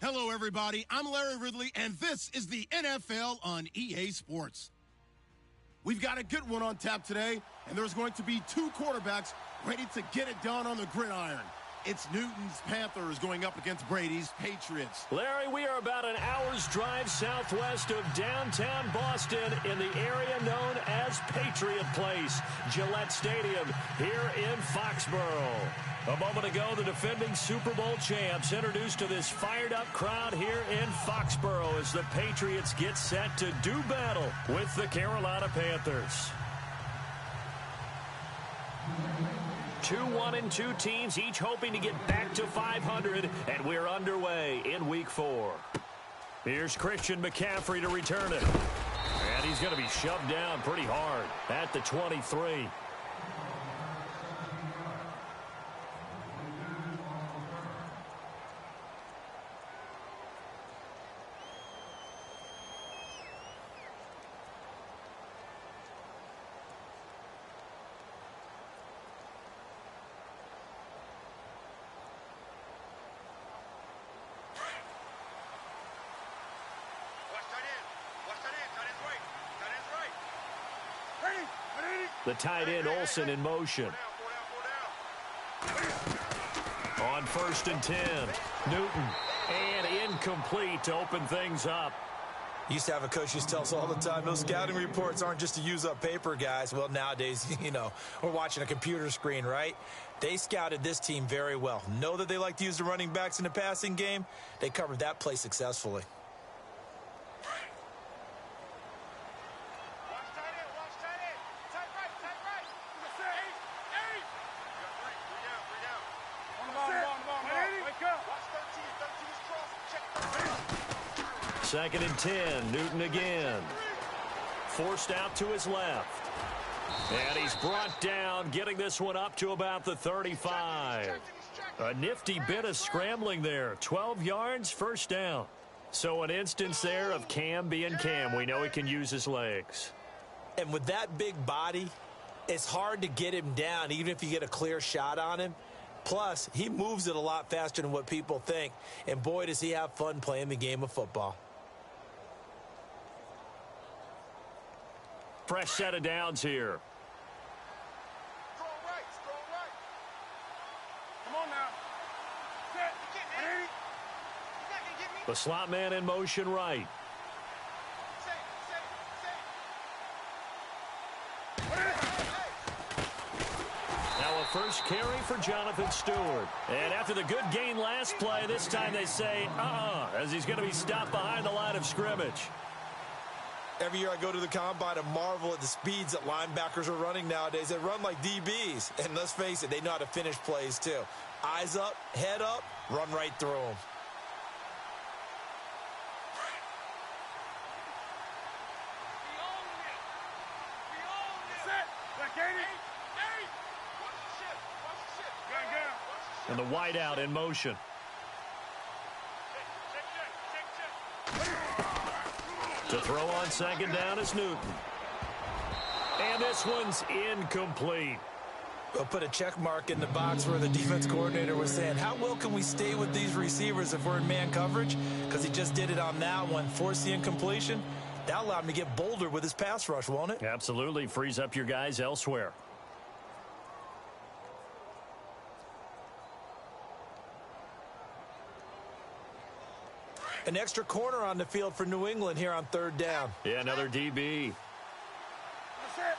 Hello, everybody. I'm Larry Ridley, and this is the NFL on EA Sports. We've got a good one on tap today, and there's going to be two quarterbacks ready to get it done on the gridiron. It's Newton's Panthers going up against Brady's Patriots. Larry, we are about an hour's drive southwest of downtown Boston in the area known as Patriot Place, Gillette Stadium here in Foxborough. A moment ago, the defending Super Bowl champs introduced to this fired-up crowd here in Foxborough as the Patriots get set to do battle with the Carolina Panthers. 2-1-2 teams, each hoping to get back to 500, and we're underway in Week 4. Here's Christian McCaffrey to return it. And he's going to be shoved down pretty hard at the 23. The tight end, Olsen, in motion. On 1st and 10, Newton. And incomplete to open things up. Used to have a coach who used to tell us all the time, those scouting reports aren't just to use up paper, guys. Well, nowadays, we're watching a computer screen, right? They scouted this team very well. Know that they like to use the running backs in the passing game. They covered that play successfully. Second and 10, Newton again. Forced out to his left. And he's brought down, getting this one up to about the 35. A nifty bit of scrambling there. 12 yards, first down. So an instance there of Cam being Cam. We know he can use his legs. And with that big body, it's hard to get him down, even if you get a clear shot on him. Plus, he moves it a lot faster than what people think. And boy, does he have fun playing the game of football. Fresh set of downs here. Strong right. Come on now. Set. You not gonna get me? The slot man in motion right. Now a first carry for Jonathan Stewart. And after the good gain last play, this time they say, as he's going to be stopped behind the line of scrimmage. Every year I go to the combine and marvel at the speeds that linebackers are running nowadays. They run like DBs. And let's face it, they know how to finish plays too. Eyes up, head up, run right through them. And the wideout in motion. To throw on second down is Newton. And this one's incomplete. We'll put a check mark in the box where the defense coordinator was saying, how well can we stay with these receivers if we're in man coverage? Because he just did it on that one, forced the incompletion. That allowed him to get bolder with his pass rush, won't it? Absolutely. Frees up your guys elsewhere. An extra corner on the field for New England here on third down. Yeah, another DB. That's it.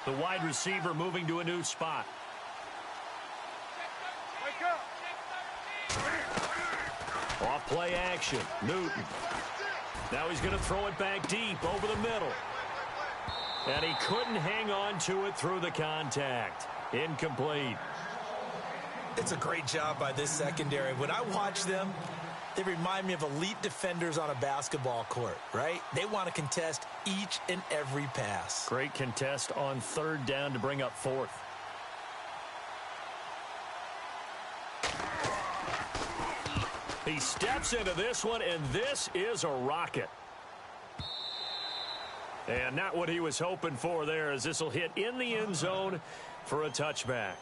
The wide receiver moving to a new spot. Wake up. Off play action. Newton. Now he's going to throw it back deep over the middle. And he couldn't hang on to it through the contact. Incomplete. It's a great job by this secondary. When I watch them, they remind me of elite defenders on a basketball court, right? They want to contest each and every pass. Great contest on third down to bring up fourth. He steps into this one, and this is a rocket. And not what he was hoping for there, as this will hit in the end zone for a touchback.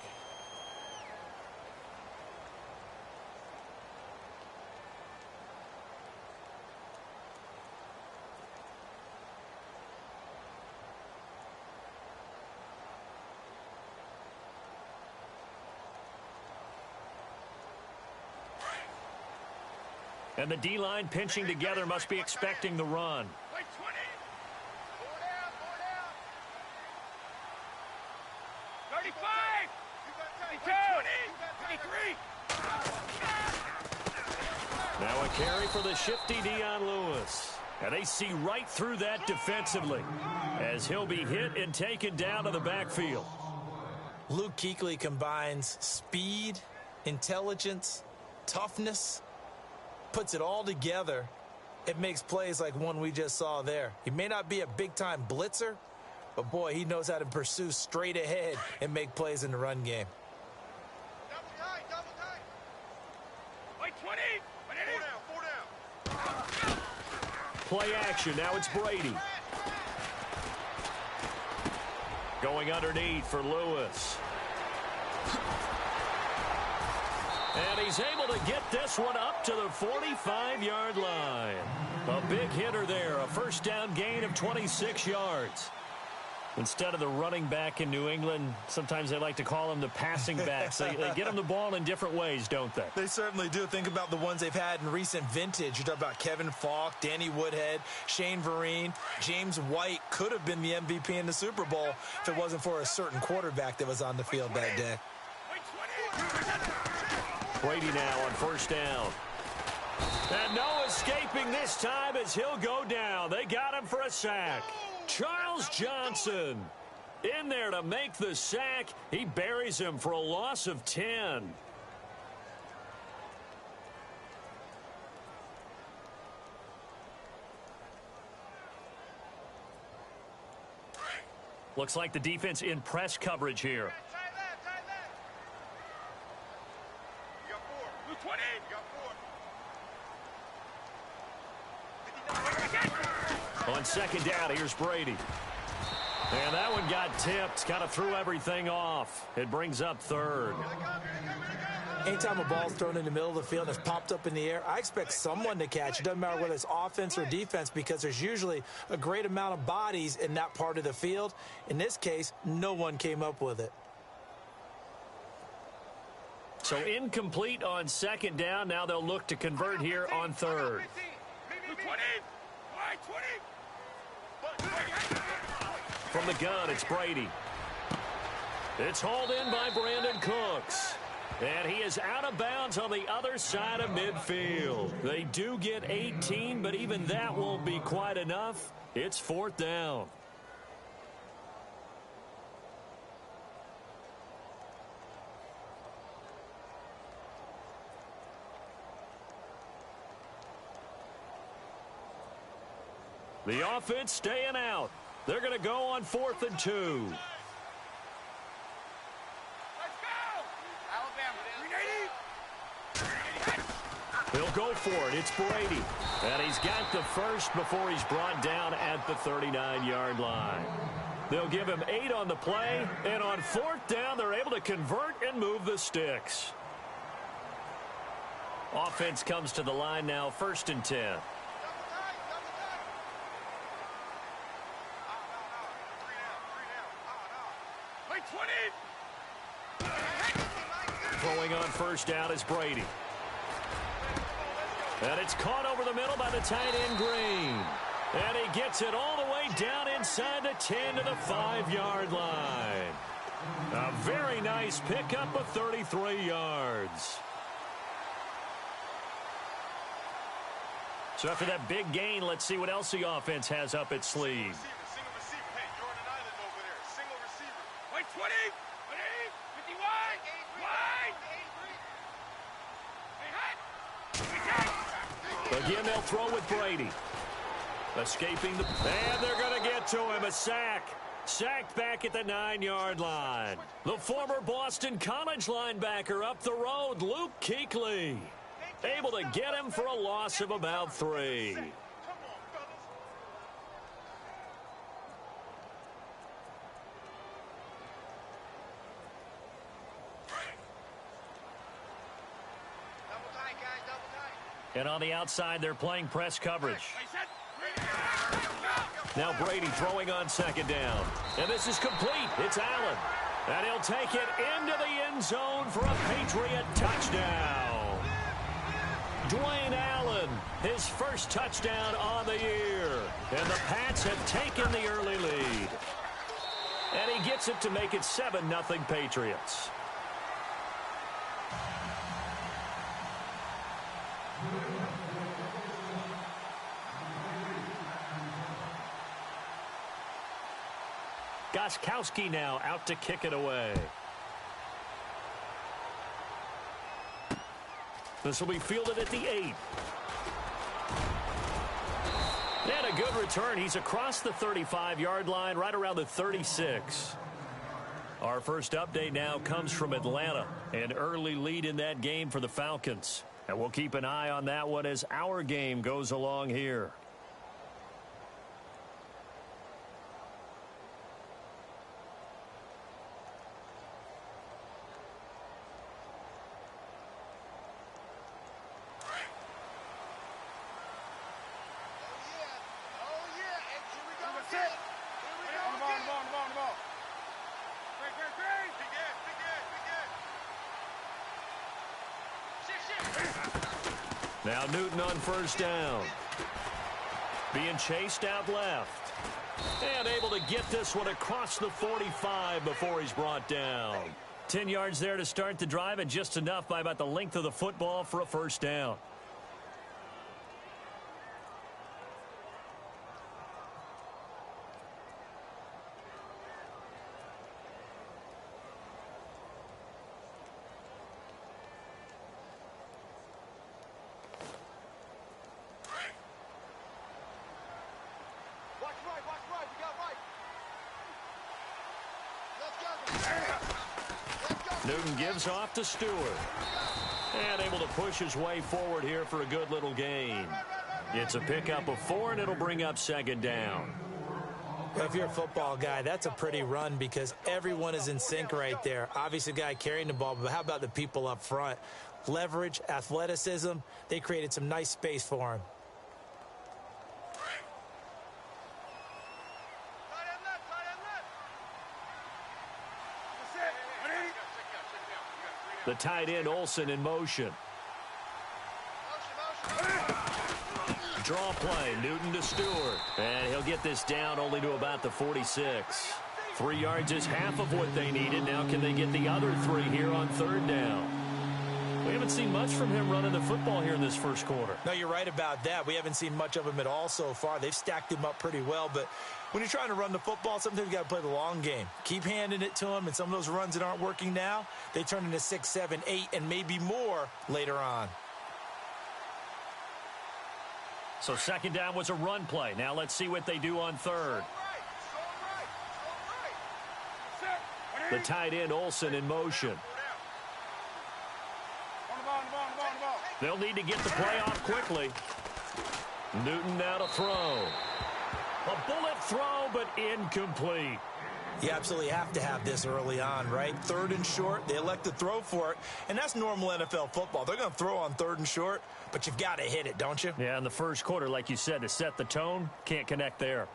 And the D-line pinching together must be expecting the run. Wait, 20. 4 down, 35. 22. 23. Now a carry for the shifty Dion Lewis. And they see right through that defensively as he'll be hit and taken down to the backfield. Luke Kuechly combines speed, intelligence, toughness, puts it all together. It makes plays like one we just saw there. He may not be a big-time blitzer, but, boy, he knows how to pursue straight ahead and make plays in the run game. Double tight. Wait, 20. 4 down. Play action. Now it's Brady. Going underneath for Lewis. And he's able to get this one up to the 45-yard line. A big hitter there. A first down gain of 26 yards. Instead of the running back in New England, sometimes they like to call them the passing backs. They get them the ball in different ways, don't they? They certainly do. Think about the ones they've had in recent vintage. You talk about Kevin Falk, Danny Woodhead, Shane Vereen. James White could have been the MVP in the Super Bowl if it wasn't for a certain quarterback that was on the field that day. Brady now on first down. And no escaping this time as he'll go down. They got him for a sack. Charles Johnson in there to make the sack. He buries him for a loss of 10. Looks like the defense in press coverage here. You got 4. 20. You got 4. On second down, here's Brady. And that one got tipped. Kind of threw everything off. It brings up third. Anytime a ball's thrown in the middle of the field and it's popped up in the air, I expect someone to catch. It doesn't matter whether it's offense or defense because there's usually a great amount of bodies in that part of the field. In this case, no one came up with it. So incomplete on second down. Now they'll look to convert here on third. 20. From the gun, it's Brady. It's hauled in by Brandon Cooks. And he is out of bounds on the other side of midfield. They do get 18, but even that won't be quite enough. It's fourth down. The offense staying out. They're going to go on 4th and 2. Let's go! Alabama, 380. He'll go for it. It's Brady. And he's got the first before he's brought down at the 39-yard line. They'll give him 8 on the play. And on 4th down, they're able to convert and move the sticks. Offense comes to the line now, 1st and 10. Throwing on first down is Brady. And it's caught over the middle by the tight end Green. And he gets it all the way down inside the 10 to the 5-yard line. A very nice pickup of 33 yards. So after that big gain, let's see what else the offense has up its sleeve. Single receiver. Hey, you're on an island over there. Single receiver. Wait, 20. 51. Again, they'll throw with Brady. Escaping the... And they're going to get to him. A sack. Sacked back at the 9-yard line. The former Boston College linebacker up the road, Luke Kuechly. Able to get him for a loss of about 3. And on the outside, they're playing press coverage. Now Brady throwing on second down. And this is complete. It's Allen. And he'll take it into the end zone for a Patriot touchdown. Dwayne Allen, his first touchdown on the year. And the Pats have taken the early lead. And he gets it to make it 7-0 Patriots. Gostkowski now out to kick it away. This will be fielded at the 8. And a good return. He's across the 35-yard line, right around the 36. Our first update now comes from Atlanta. An early lead in that game for the Falcons. And we'll keep an eye on that one as our game goes along here. Now Newton on first down. Being chased out left. And able to get this one across the 45 before he's brought down. 10 yards there to start the drive, and just enough by about the length of the football for a first down. Newton gives off to Stewart. And able to push his way forward here for a good little gain. It's a pickup of 4, and it'll bring up second down. Well, if you're a football guy, that's a pretty run because everyone is in sync right there. Obviously, the guy carrying the ball, but how about the people up front? Leverage, athleticism, they created some nice space for him. The tight end, Olsen, in motion. Draw play, Newton to Stewart. And he'll get this down only to about the 46. 3 yards is half of what they needed. Now can they get the other 3 here on third down? We haven't seen much from him running the football here in this first quarter. No, you're right about that. We haven't seen much of him at all so far. They've stacked him up pretty well, but when you're trying to run the football, sometimes you got to play the long game. Keep handing it to him, and some of those runs that aren't working now, they turn into 6, 7, 8, and maybe more later on. So second down was a run play. Now let's see what they do on third. The tight end, Olsen, in motion. They'll need to get the play off quickly. Newton now to throw. A bullet throw, but incomplete. You absolutely have to have this early on, right? Third and short, they elect to throw for it, and that's normal NFL football. They're going to throw on third and short, but you've got to hit it, don't you? Yeah, in the first quarter, like you said, to set the tone, can't connect there.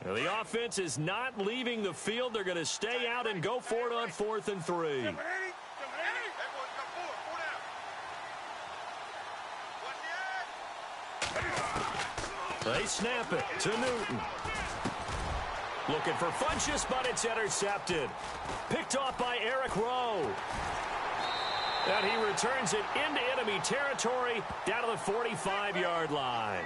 Now, the offense is not leaving the field. They're going to stay out and go for it on 4th and 3. They snap it to Newton. Looking for Funchess, but it's intercepted. Picked off by Eric Rowe. And he returns it into enemy territory down to the 45-yard line.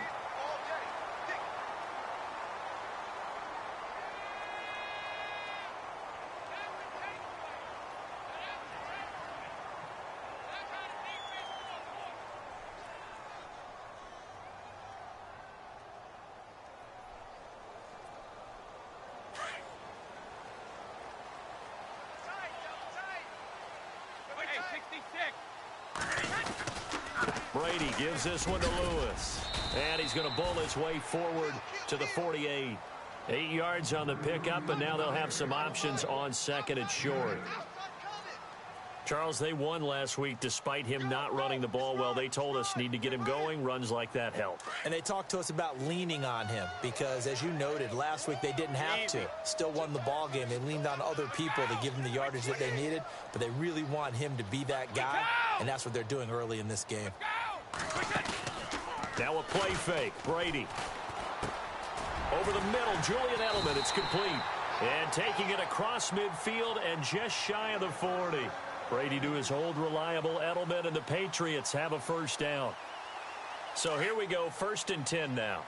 Brady gives this one to Lewis. And he's going to bowl his way forward to the 48. 8 yards on the pickup, and now they'll have some options on second and short. Charles, they won last week despite him not running the ball well. They told us need to get him going. Runs like that help. And they talked to us about leaning on him because, as you noted, last week they didn't have to. Still won the ball game. They leaned on other people to give them the yardage that they needed, but they really want him to be that guy, and that's what they're doing early in this game. Now a play fake. Brady. Over the middle, Julian Edelman. It's complete. And taking it across midfield and just shy of the 40. Brady to his old reliable Edelman, and the Patriots have a first down. So here we go, 1st and 10 now.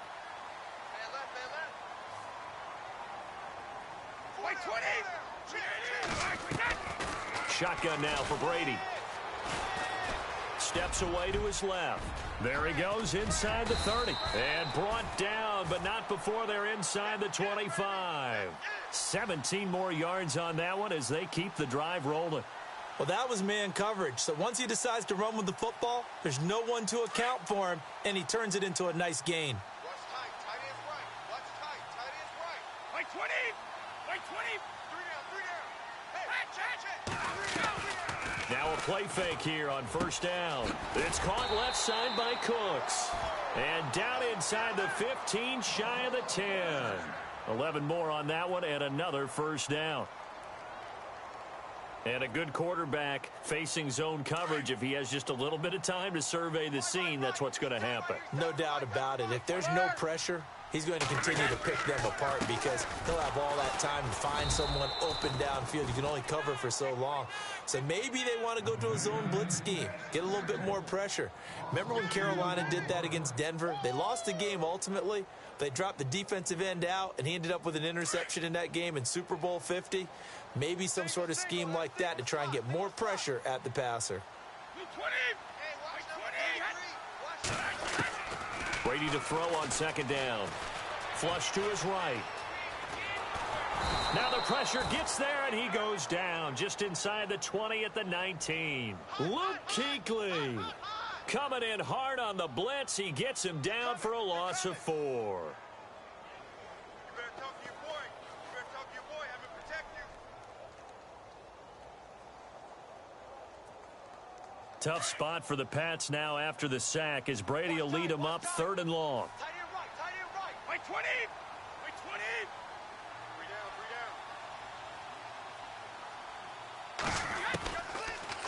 Shotgun now for Brady. Steps away to his left. There he goes inside the 30. And brought down, but not before they're inside the 25. 17 more yards on that one as they keep the drive rolling. Well, that was man coverage. So once he decides to run with the football, there's no one to account for him, and he turns it into a nice gain. Watch tight. Tight end's right. Watch tight. Tight end's right. Wait 20. Wait 20. 3 down. Hey, Now a play fake here on 1st down. It's caught left side by Cooks. And down inside the 15, shy of the 10. 11 more on that one, and another 1st down. And a good quarterback facing zone coverage. If he has just a little bit of time to survey the scene, that's what's going to happen. No doubt about it. If there's no pressure, he's going to continue to pick them apart because he'll have all that time to find someone open downfield. You can only cover for so long. So maybe they want to go to a zone blitz scheme, get a little bit more pressure. Remember when Carolina did that against Denver? They lost the game ultimately. They dropped the defensive end out, and he ended up with an interception in that game in Super Bowl 50. Maybe some sort of scheme like that to try and get more pressure at the passer. Brady to throw on 2nd down. Flush to his right. Now the pressure gets there, and he goes down just inside the 20 at the 19. Luke Kuechly coming in hard on the blitz. He gets him down for a loss of 4. Tough spot for the Pats now after the sack as Brady will lead them up 3rd and long. Tight end right. Tight end right. Wait 20. Wait 20. 3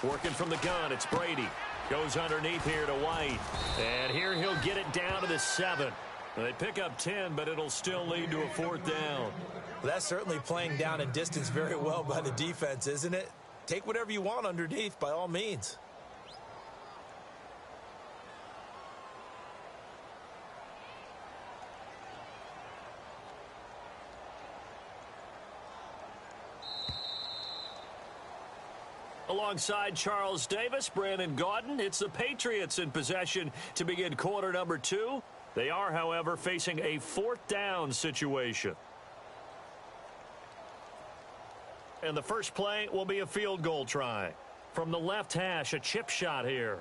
down. Working from the gun, it's Brady. Goes underneath here to White. And here he'll get it down to the 7. They pick up 10, but it'll still lead to a 4th down. Well, that's certainly playing down and distance very well by the defense, isn't it? Take whatever you want underneath by all means. Alongside Charles Davis, Brandon Gaudin, it's the Patriots in possession to begin quarter number 2. They are, however, facing a 4th down situation. And the first play will be a field goal try. From the left hash, a chip shot here.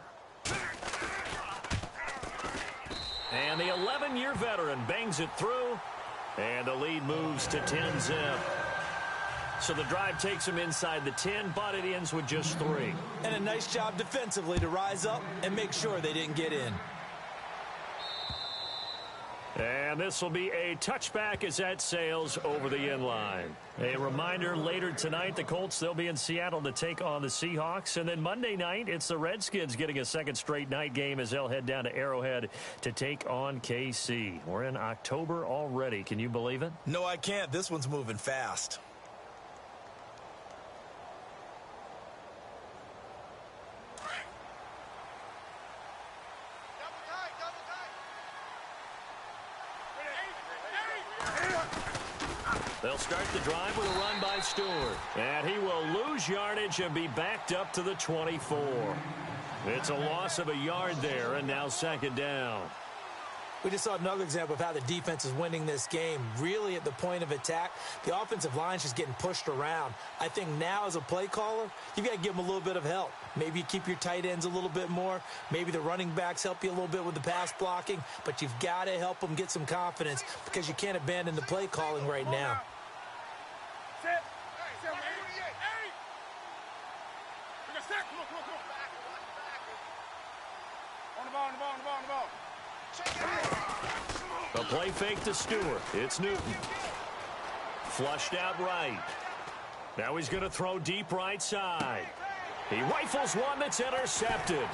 And the 11-year veteran bangs it through. And the lead moves to 10-zip. So the drive takes him inside the 10, but it ends with just 3. And a nice job defensively to rise up and make sure they didn't get in. And this will be a touchback as that sails over the end line. A reminder, later tonight, the Colts, they'll be in Seattle to take on the Seahawks. And then Monday night, it's the Redskins getting a second straight night game as they'll head down to Arrowhead to take on KC. We're in October already. Can you believe it? No, I can't. This one's moving fast. They'll start the drive with a run by Stewart. And he will lose yardage and be backed up to the 24. It's a loss of a yard there, and now 2nd down. We just saw another example of how the defense is winning this game. Really at the point of attack, the offensive line's just getting pushed around. I think now as a play caller, you've got to give them a little bit of help. Maybe you keep your tight ends a little bit more. Maybe the running backs help you a little bit with the pass blocking. But you've got to help them get some confidence because you can't abandon the play calling right now. Set. Set. 88. 8. play fake to Stewart. It's Newton. Flushed out right. Now he's going to throw deep right side. He rifles one that's intercepted.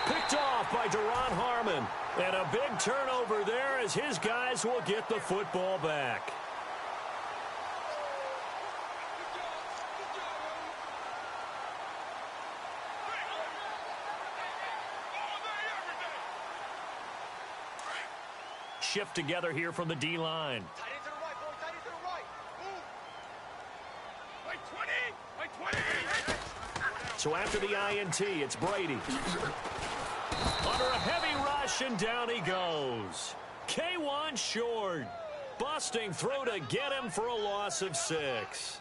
Picked off by Deron Harmon. And a big turnover there as his guys will get the football back. Shift together here from the D-line. Tight end to the right, boy. Tight end to the right. Move. Like 20. Like 20. So after the INT, it's Brady. Under a heavy rush, and down he goes. K1 short. Busting through to get him for a loss of 6.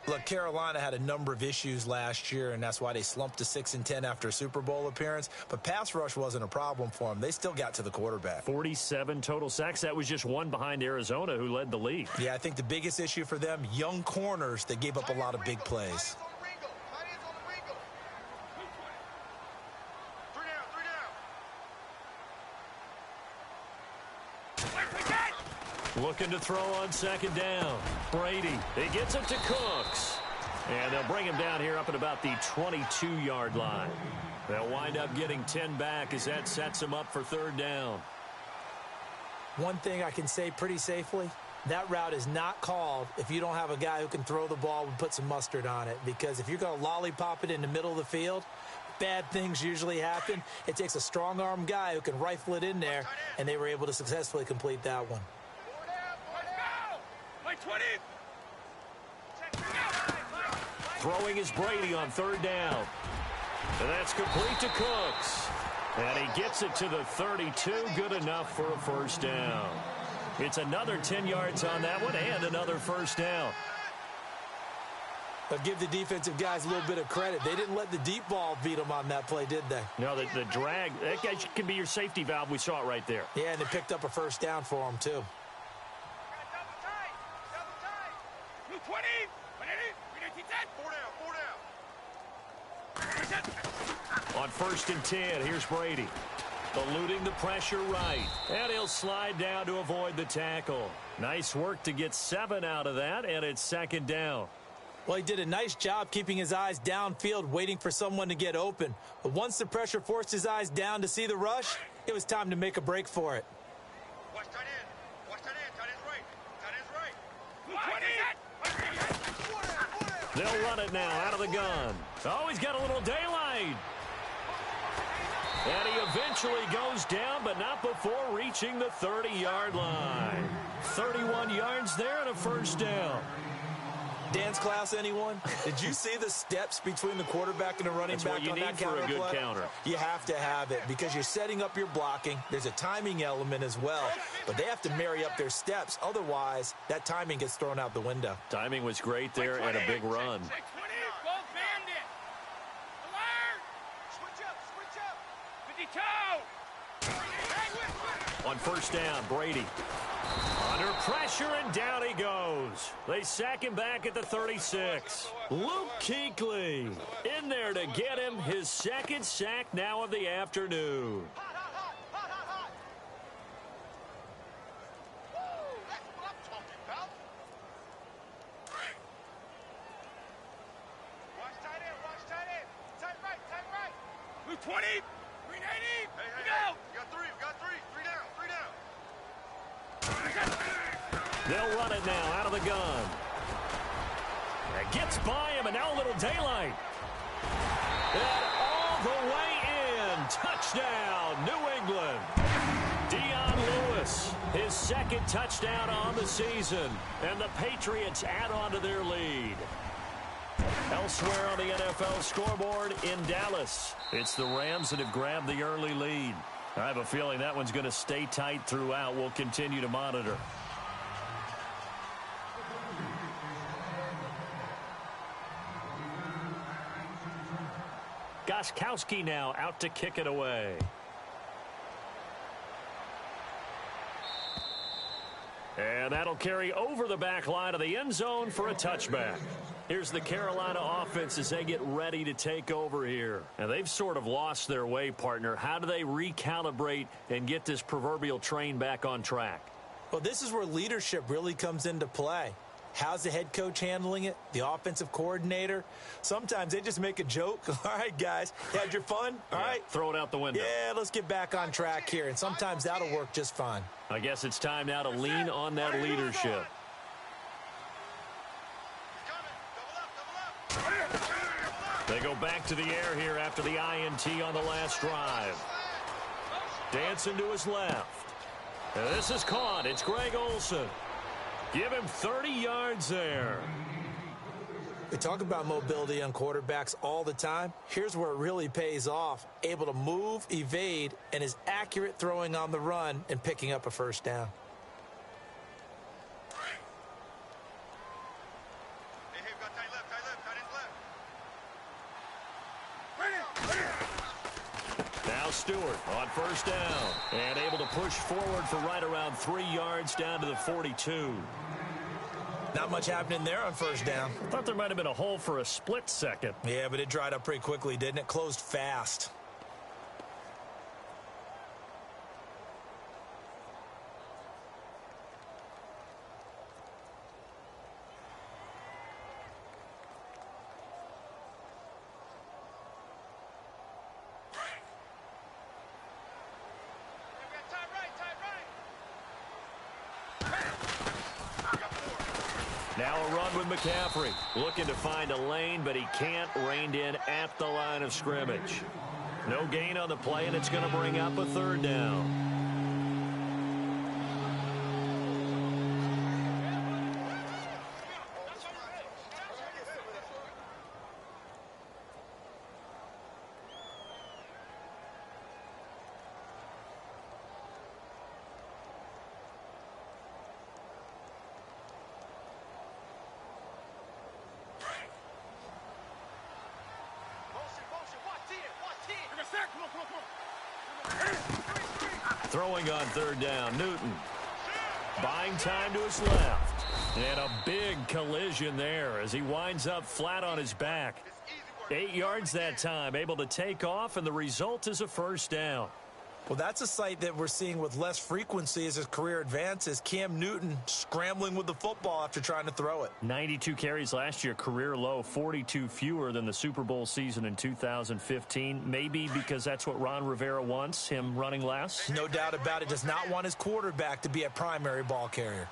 Look, Carolina had a number of issues last year, and that's why they slumped to 6-10 after a Super Bowl appearance. But pass rush wasn't a problem for them. They still got to the quarterback. 47 total sacks. That was just one behind Arizona, who led the league. Yeah, I think the biggest issue for them, young corners that gave up a lot of big plays. Looking to throw on second down. Brady, he gets it to Cooks. And they'll bring him down here up at about the 22-yard line. They'll wind up getting 10 back as that sets him up for third down. One thing I can say pretty safely, that route is not called if you don't have a guy who can throw the ball and put some mustard on it. Because if you're going to lollipop it in the middle of the field, bad things usually happen. It takes a strong-arm guy who can rifle it in there, and they were able to successfully complete that one. 20. Throwing is Brady on third down. And that's complete to Cooks. And he gets it to the 32. Good enough for a first down. It's another 10 yards on that one and another first down. But give the defensive guys a little bit of credit. They didn't let the deep ball beat them on that play, did they? No, the drag, that guy can be your safety valve. We saw it right there. Yeah, and they picked up a first down for him, too. 20. 4 down. On first and 10, here's Brady. Eluding the pressure right. And he'll slide down to avoid the tackle. Nice work to get 7 out of that, and it's second down. Well, he did a nice job keeping his eyes downfield, waiting for someone to get open. But once the pressure forced his eyes down to see the rush, it was time to make a break for it. Watch tight end. Watch tight end. Tight end's right. Tight end's right. 20. They'll run it now out of the gun. Oh, he's got a little daylight. And he eventually goes down, but not before reaching the 30-yard line. 31 yards there and a first down. Dance class, anyone? Did you see the steps between the quarterback and the running That's back what you on need that for counter a good play? counter. You have to have it because you're setting up your blocking. There's a timing element as well, but they have to marry up their steps. Otherwise, that timing gets thrown out the window. Timing was great there and a big run. Check 20. Go bandit. Alert. Switch up. 52. On first down, Brady. Under pressure, and down he goes. They sack him back at the 36. Luke Kuechly in there to get him his second sack now of the afternoon. Hot. Woo, that's what I'm talking about. Watch tight end. Tight right. Move 20. 380. Hey, go. We got three. 3 down. They'll run it now out of the gun. It gets by him, and now a little daylight. And all the way in. Touchdown, New England. Dion Lewis, his second touchdown on the season. And the Patriots add on to their lead. Elsewhere on the NFL scoreboard in Dallas, it's the Rams that have grabbed the early lead. I have a feeling that one's going to stay tight throughout. We'll continue to monitor. Gostkowski now out to kick it away. And that'll carry over the back line of the end zone for a touchback. Here's the Carolina offense as they get ready to take over here. And they've sort of lost their way, partner. How do they recalibrate and get this proverbial train back on track? Well, this is where leadership really comes into play. How's the head coach handling it? The offensive coordinator? Sometimes they just make a joke. All right, guys, you had your fun? All right. Throw it out the window. Yeah, let's get back on track here. And sometimes that'll work just fine. I guess it's time now to lean on that leadership. They go back to the air here after the INT on the last drive. Dancing to his left. And this is caught. It's Greg Olsen. Give him 30 yards there. We talk about mobility on quarterbacks all the time. Here's where it really pays off. Able to move, evade, and is accurate throwing on the run and picking up a first down. Now Stewart on first down and able to push forward for right around 3 yards down to the 42. Not much happening there on first down. Thought there might have been a hole for a split second. Yeah, but it dried up pretty quickly, didn't it? Closed fast. Now a run with McCaffrey. Looking to find a lane, but he can't. Reined in at the line of scrimmage. No gain on the play, and it's going to bring up a third down. Throwing on third down, Newton. Buying time to his left. And a big collision there as he winds up flat on his back. 8 yards that time, able to take off, and the result is a first down. Well, that's a sight that we're seeing with less frequency as his career advances. Cam Newton scrambling with the football after trying to throw it. 92 carries last year, career low, 42 fewer than the Super Bowl season in 2015. Maybe because that's what Ron Rivera wants, him running less. No doubt about it. Does not want his quarterback to be a primary ball carrier.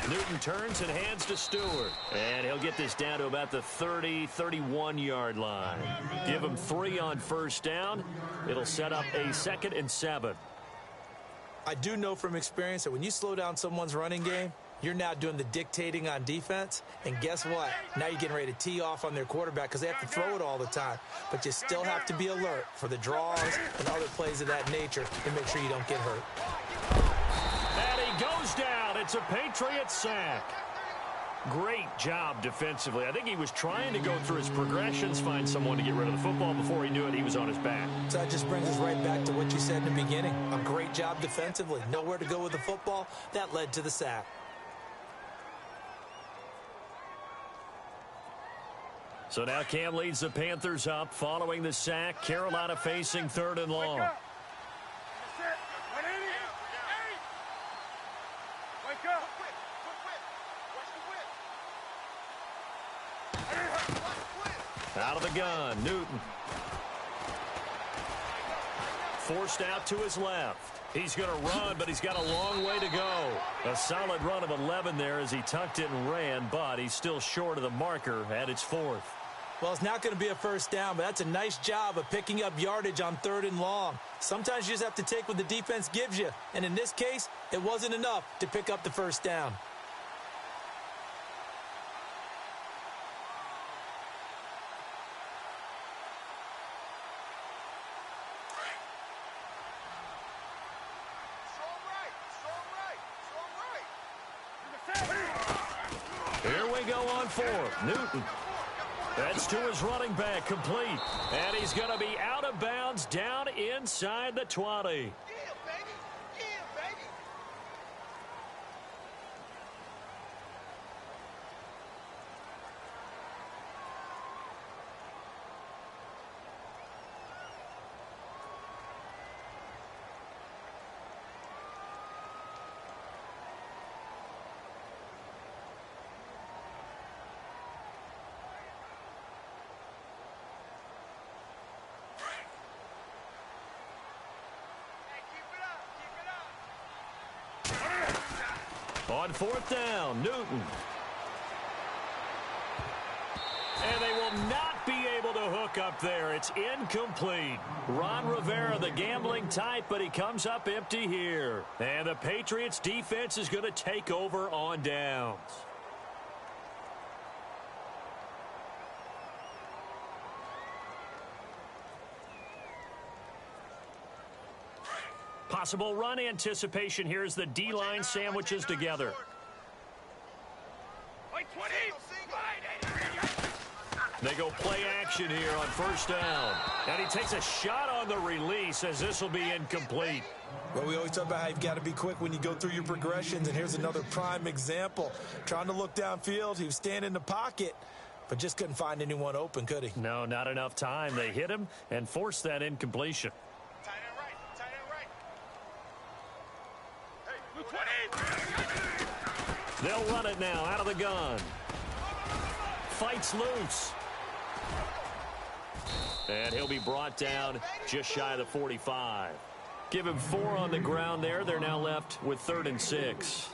Newton turns and hands to Stewart. And he'll get this down to about the 30, 31-yard line. Give him 3 on first down. It'll set up a 2nd and 7. I do know from experience that when you slow down someone's running game, you're now doing the dictating on defense. And guess what? Now you're getting ready to tee off on their quarterback because they have to throw it all the time. But you still have to be alert for the draws and other plays of that nature to make sure you don't get hurt. And he goes down. It's a Patriot sack. Great job defensively. I think he was trying to go through his progressions, find someone to get rid of the football. Before he knew it, he was on his back. So that just brings us right back to what you said in the beginning. A great job defensively. Nowhere to go with the football. That led to the sack. So now Cam leads the Panthers up following the sack. Carolina facing 3rd and long. Out of the gun, Newton. Forced out to his left. He's going to run, but he's got a long way to go. A solid run of 11 there as he tucked it and ran, but he's still short of the marker at its 4th. Well, it's not going to be a first down, but that's a nice job of picking up yardage on 3rd and long. Sometimes you just have to take what the defense gives you, and in this case, it wasn't enough to pick up the first down. Here we go on 4th. Newton. That's to his running back, complete. And he's going to be out of bounds down inside the 20. On fourth down, Newton. And they will not be able to hook up there. It's incomplete. Ron Rivera, the gambling type, but he comes up empty here. And the Patriots defense is going to take over on downs. Possible run anticipation here as the D-line sandwiches together. They go play action here on first down. And he takes a shot on the release as this will be incomplete. Well, we always talk about how you've got to be quick when you go through your progressions, and here's another prime example. Trying to look downfield, he was standing in the pocket, but just couldn't find anyone open, could he? No, not enough time. They hit him and forced that incompletion. Tight end right. Tight end right. Hey, 20. They'll run it now out of the gun. Fights loose. And he'll be brought down just shy of the 45. Give him 4 on the ground there. They're now left with 3rd and 6.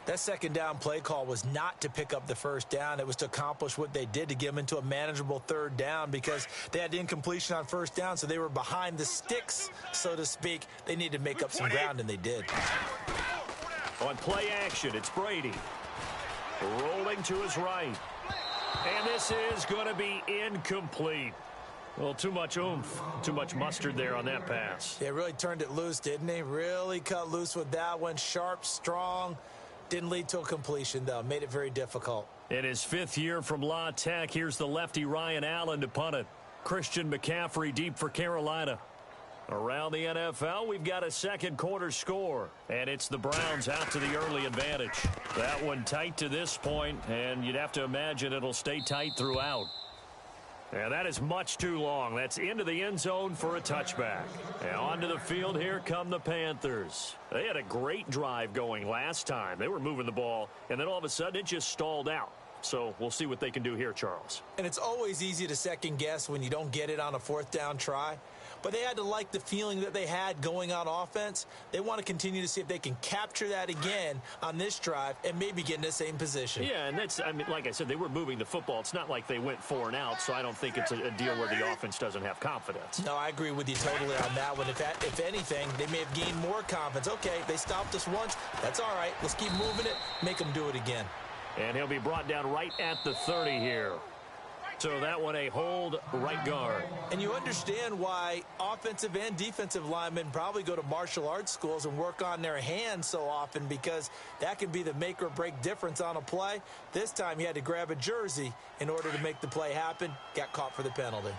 That second down play call was not to pick up the first down. It was to accomplish what they did, to get them into a manageable 3rd down, because they had incompletion on first down, so they were behind the sticks, so to speak. They needed to make up some ground, and they did. On play action, it's Brady. Rolling to his right. And this is going to be incomplete. Well, too much oomph, too much mustard there on that pass. They really turned it loose, didn't they? Really cut loose with that one. Sharp, strong. Didn't lead to a completion, though. Made it very difficult. In his 5th year from La Tech, here's the lefty Ryan Allen to punt it. Christian McCaffrey deep for Carolina. Around the NFL, we've got a second quarter score, and it's the Browns out to the early advantage. That one tight to this point, and you'd have to imagine it'll stay tight throughout. And that is much too long. That's into the end zone for a touchback. And onto the field, here come the Panthers. They had a great drive going last time. They were moving the ball, and then all of a sudden it just stalled out. So we'll see what they can do here, Charles. And it's always easy to second guess when you don't get it on a 4th down try. But they had to like the feeling that they had going on offense. They want to continue to see if they can capture that again on this drive and maybe get in the same position. Yeah, and that's, I mean, like I said, they were moving the football. It's not like they went 4 and out, so I don't think it's a deal where the offense doesn't have confidence. No, I agree with you totally on that one. If anything, they may have gained more confidence. Okay, they stopped us once. That's all right. Let's keep moving it. Make them do it again. And he'll be brought down right at the 30 here. So that one a hold right guard. And you understand why offensive and defensive linemen probably go to martial arts schools and work on their hands so often, because that can be the make or break difference on a play. This time he had to grab a jersey in order to make the play happen. Got caught for the penalty.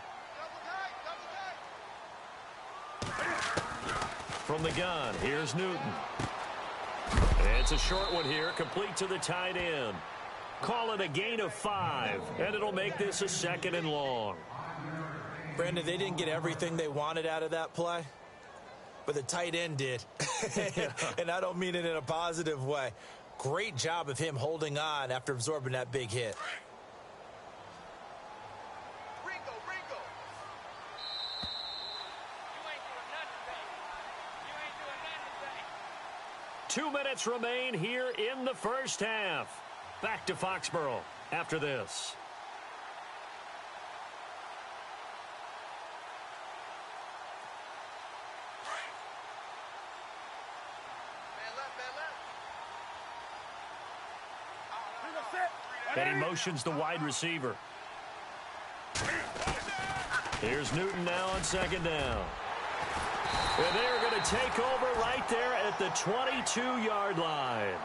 From the gun, here's Newton. It's a short one here, complete to the tight end. Call it a gain of 5, and it'll make this a 2nd and long. Brandon, they didn't get everything they wanted out of that play, but the tight end did. And I don't mean it in a positive way. Great job of him holding on after absorbing that big hit. Ringo. You ain't doing nothing, 2 minutes remain here in the first half. Back to Foxborough after this. And he motions the wide receiver. Here's Newton now on 2nd down. And they're going to take over right there at the 22-yard line.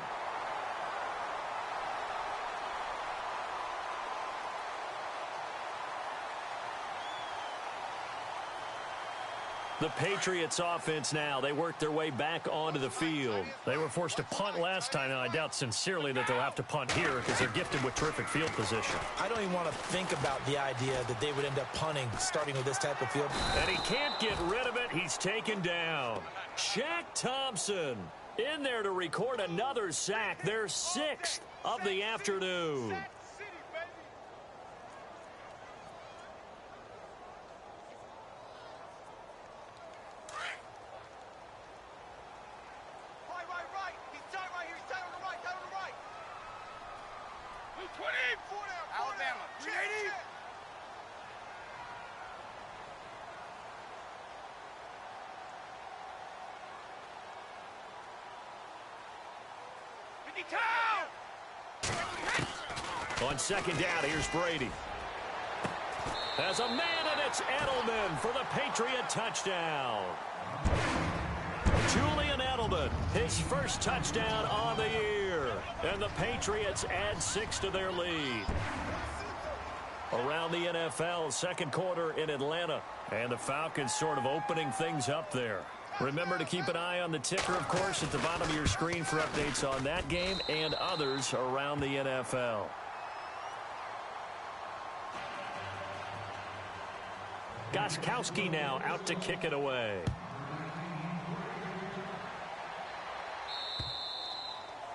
The Patriots offense now, they work their way back onto the field. They were forced to punt last time, and I doubt sincerely that they'll have to punt here because they're gifted with terrific field position. I don't even want to think about the idea that they would end up punting starting with this type of field. And he can't get rid of it. He's taken down. Shaq Thompson in there to record another sack, their 6th of the afternoon. Right. He's tight right here. He's tight on the right. Alabama. 380. On second down, here's Brady. As a man, and it's Edelman for the Patriot touchdown. Julian Edelman, his first touchdown on the year. And the Patriots add 6 to their lead. Around the NFL, second quarter in Atlanta. And the Falcons sort of opening things up there. Remember to keep an eye on the ticker, of course, at the bottom of your screen for updates on that game and others around the NFL. Gostkowski now out to kick it away.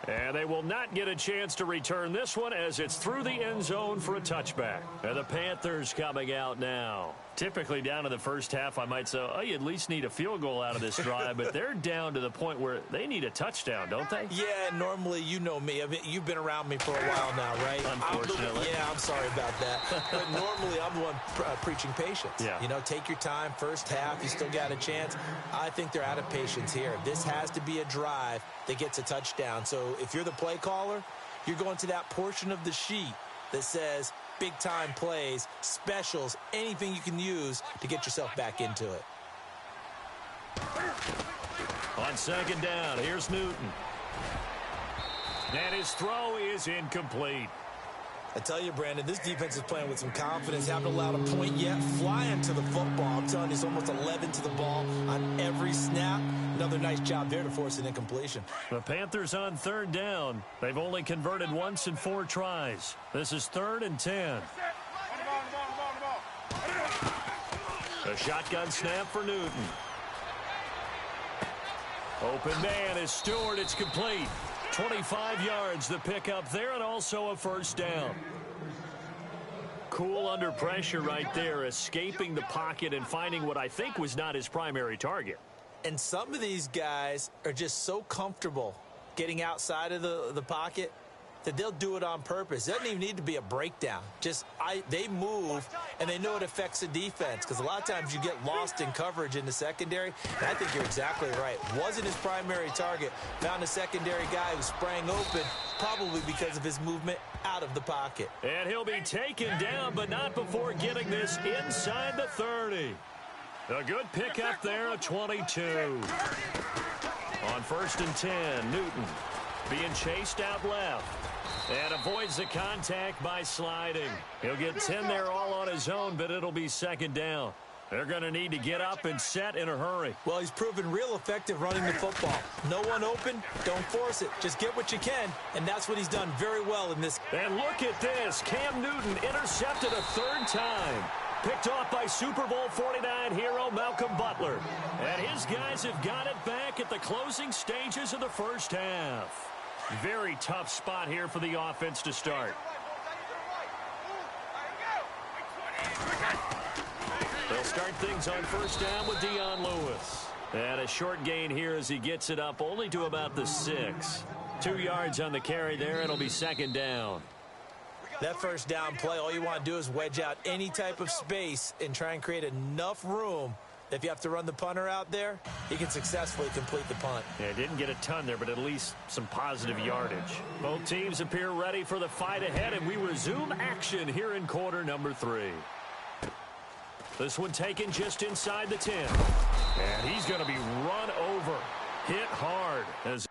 And they will not get a chance to return this one as it's through the end zone for a touchback. And the Panthers coming out now. Typically down to the first half, I might say, oh, you at least need a field goal out of this drive. But they're down to the point where they need a touchdown, don't they? Yeah, normally, you know me. I mean, you've been around me for a while now, right? Unfortunately. I'm sorry about that. But normally, I'm the one preaching patience. Yeah. You know, take your time. First half, you still got a chance. I think they're out of patience here. This has to be a drive that gets a touchdown. So if you're the play caller, you're going to that portion of the sheet that says big-time plays, specials, anything you can use to get yourself back into it. On second down, here's Newton. And his throw is incomplete. I tell you, Brandon, this defense is playing with some confidence. Haven't allowed a point yet. Flying to the football. I'm telling you, it's almost 11 to the ball on every snap. Another nice job there to force an incompletion. The Panthers on third down. They've only converted once in 4 tries. This is 3rd and 10. A shotgun snap for Newton. Open man is Stewart. It's complete. 25 yards the pickup there, and also a first down. Cool under pressure right there, escaping the pocket and finding what I think was not his primary target. And some of these guys are just so comfortable getting outside of the pocket that they'll do it on purpose. It doesn't even need to be a breakdown. They move, and they know it affects the defense, because a lot of times you get lost in coverage in the secondary. And I think you're exactly right. Wasn't his primary target. Found a secondary guy who sprang open, probably because of his movement out of the pocket. And he'll be taken down, but not before getting this inside the 30. A good pickup there, a 22. On 1st and 10, Newton being chased out left. And avoids the contact by sliding. He'll get 10 there all on his own, but it'll be second down. They're going to need to get up and set in a hurry. Well, he's proven real effective running the football. No one open, don't force it. Just get what you can, and that's what he's done very well in this. And look at this. Cam Newton intercepted a 3rd time. Picked off by Super Bowl 49 hero Malcolm Butler. And his guys have got it back at the closing stages of the first half. Very tough spot here for the offense to start. They'll start things on first down with Dion Lewis. And a short gain here as he gets it up only to about the 6. 2 yards on the carry there. It'll be second down. That first down play, all you want to do is wedge out any type of space and try and create enough room. If you have to run the punter out there, he can successfully complete the punt. Yeah, didn't get a ton there, but at least some positive yardage. Both teams appear ready for the fight ahead, and we resume action here in quarter number 3. This one taken just inside the 10. And he's going to be run over, hit hard as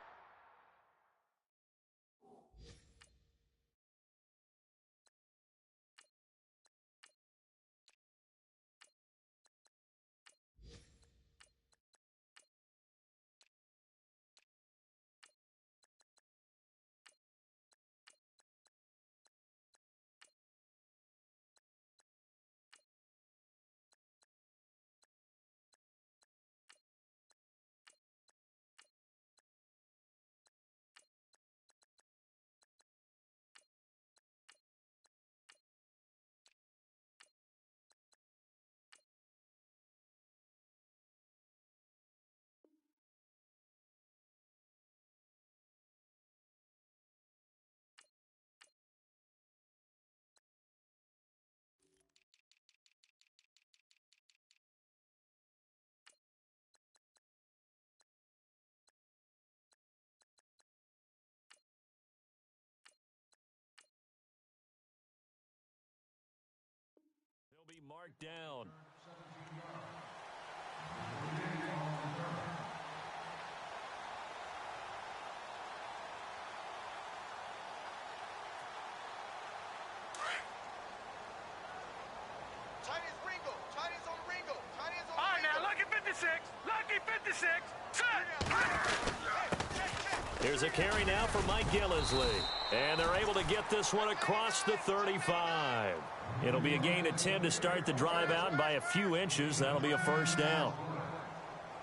mark down. All right, now, lucky 56. Lucky 56. Here's a carry now for Mike Gillisley. And they're able to get this one across the 35. It'll be a gain of 10 to start the drive out, and by a few inches, that'll be a first down.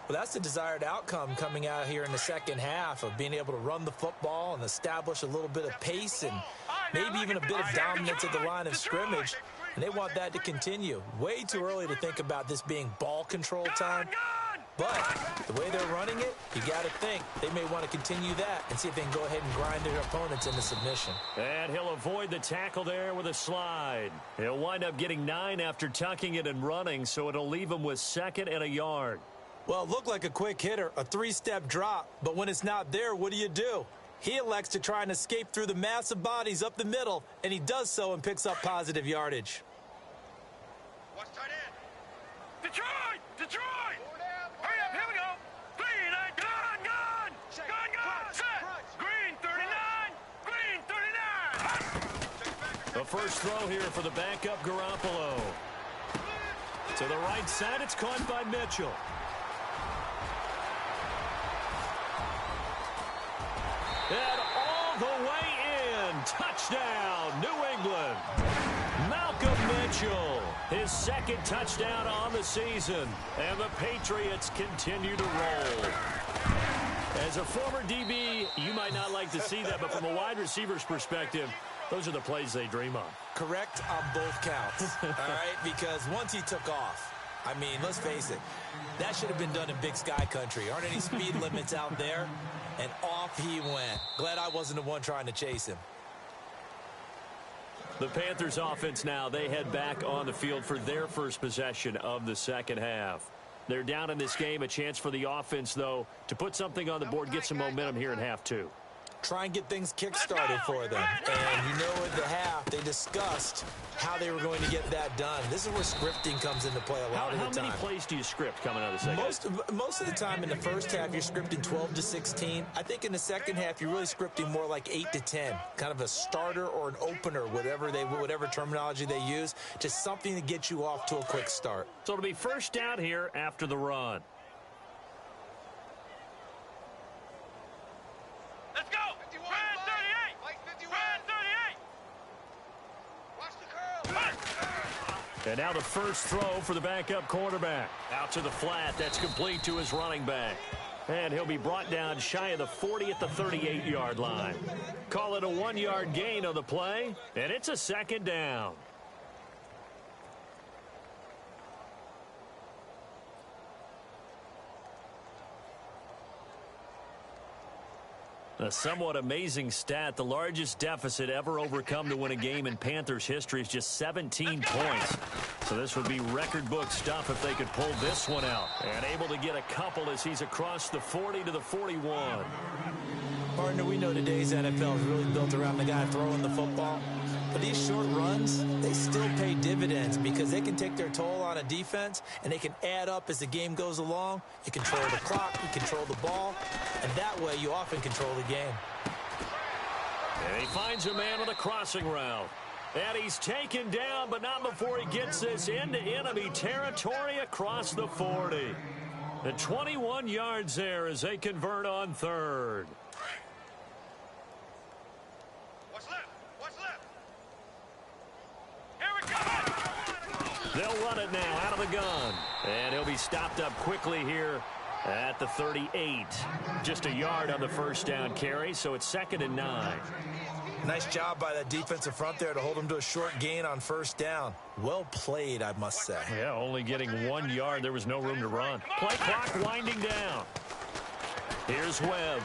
Well, that's the desired outcome coming out here in the second half of being able to run the football and establish a little bit of pace and maybe even a bit of dominance at the line of scrimmage. And they want that to continue. Way too early to think about this being ball control time. But the way they're running it, you got to think they may want to continue that and see if they can go ahead and grind their opponents into submission. And he'll avoid the tackle there with a slide. He'll wind up getting 9 after tucking it and running, so it'll leave him with 2nd and a yard. Well, it looked like a quick hitter, a 3-step drop, but when it's not there, what do? He elects to try and escape through the massive bodies up the middle, and he does so and picks up positive yardage. Watch tight end. Detroit! Detroit! Hurry up, here we go. Green, gun! Set! Green, 39! Green, 39! The first throw here for the backup Garoppolo. To the right side, it's caught by Mitchell. And all the way in. Touchdown, New England. Malcolm Mitchell, his 2nd touchdown on the season. And the Patriots continue to roll. As a former DB, you might not like to see that, but from a wide receiver's perspective, those are the plays they dream of. Correct on both counts, all right? Because once he took off, I mean, let's face it, that should have been done in Big Sky country. Aren't any speed limits out there? And off he went. Glad I wasn't the one trying to chase him. The Panthers offense now, they head back on the field for their first possession of the second half. They're down in this game. A chance for the offense, though, to put something on the board, get some momentum here in half 2. Try and get things kick-started for them. And you know at the half, they discussed how they were going to get that done. This is where scripting comes into play a lot of the time. How many plays do you script coming out of the second half? Most of the time in the first half, you're scripting 12 to 16. I think in the second half, you're really scripting more like 8 to 10. Kind of a starter or an opener, whatever terminology they use. Just something to get you off to a quick start. So it'll be first down here after the run. Let's go! 51, Red 38! Mike 51! Red 38! Watch the curl! And now the first throw for the backup quarterback. Out to the flat. That's complete to his running back. And he'll be brought down shy of the 40 at the 38-yard line. Call it a 1-yard gain on the play, and it's a 2nd down. A somewhat amazing stat. The largest deficit ever overcome to win a game in Panthers history is just 17 points. So this would be record book stuff if they could pull this one out. And able to get a couple as he's across the 40 to the 41. Partner, we know today's NFL is really built around the guy throwing the football. But these short runs, they still pay dividends because they can take their toll on a defense and they can add up as the game goes along. You control the clock, you control the ball, and that way you often control the game. And he finds a man with a crossing route. And he's taken down, but not before he gets this into enemy territory across the 40. The 21 yards there as they convert on 3rd. What's left? What's left? Here we go! They'll run it now out of the gun. And he'll be stopped up quickly here at the 38. Just a yard on the first down carry, so it's 2nd and 9. Nice job by that defensive front there to hold him to a short gain on first down. Well played, I must say. Yeah, only getting 1 yard. There was no room to run. Play clock winding down. Here's Webb.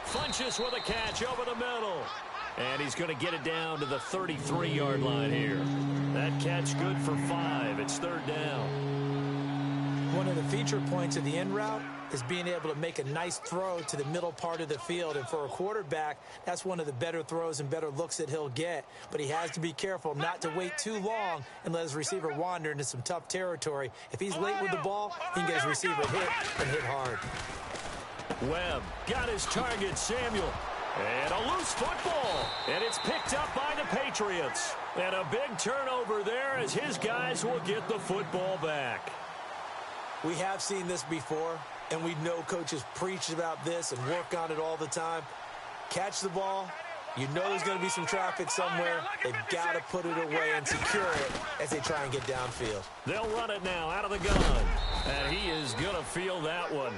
Funches with a catch over the middle. And he's going to get it down to the 33-yard line here. That catch good for 5. It's 3rd down. One of the feature points of the in route is being able to make a nice throw to the middle part of the field. And for a quarterback, that's one of the better throws and better looks that he'll get. But he has to be careful not to wait too long and let his receiver wander into some tough territory. If he's late with the ball, he can get his receiver hit and hit hard. Webb got his target, Samuel. And a loose football. And it's picked up by the Patriots. And a big turnover there as his guys will get the football back. We have seen this before, and we know coaches preach about this and work on it all the time. Catch the ball. You know there's going to be some traffic somewhere. They've got to put it away and secure it as they try and get downfield. They'll run it now out of the gun. And he is going to feel that one.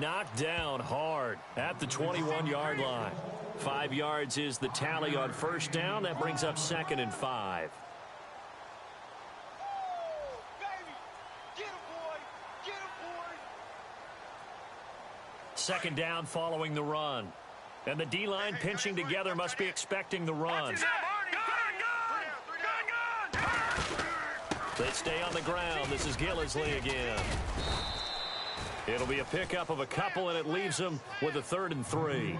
Knocked down hard at the 21-yard line. 5 yards is the tally on first down. That brings up 2nd and 5. Second down following the run. And the D-line pinching together must be expecting the run. They stay on the ground. This is Gillisley again. It'll be a pickup of a couple, and it leaves them with a 3rd and 3.